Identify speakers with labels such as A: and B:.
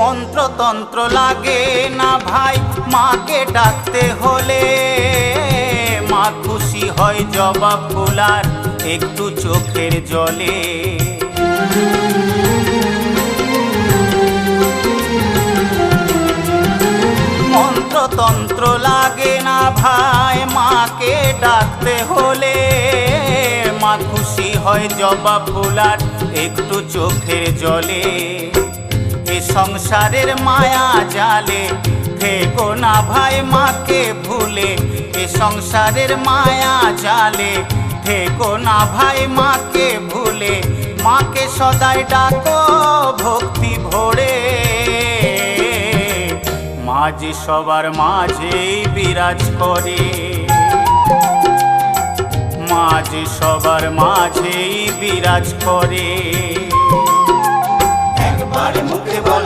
A: মন্ত্রতন্ত্র লাগে না ভাই মাকে ডাকতে হলে, মা খুশি হয় জবা ফুল আর একটু চোখের জলে। মন্ত্রতন্ত্র লাগে না ভাই মাকে ডাকতে হলে, মা খুশি হয় জবা ফুল আর একটু চোখের জলে। এ সংসারের মায়া জালে থেকো না ভাই মাকে ভুলে, এ সংসারের মায়া জালে থেকো না ভাই মাকে ভুলে। মাকে সদাই ডাকো ভক্তি ভরে, মা যে সবার মাঝেই বিরাজ করে, মা যে সবার মাঝেই বিরাজ করে। একবার মুখে বলা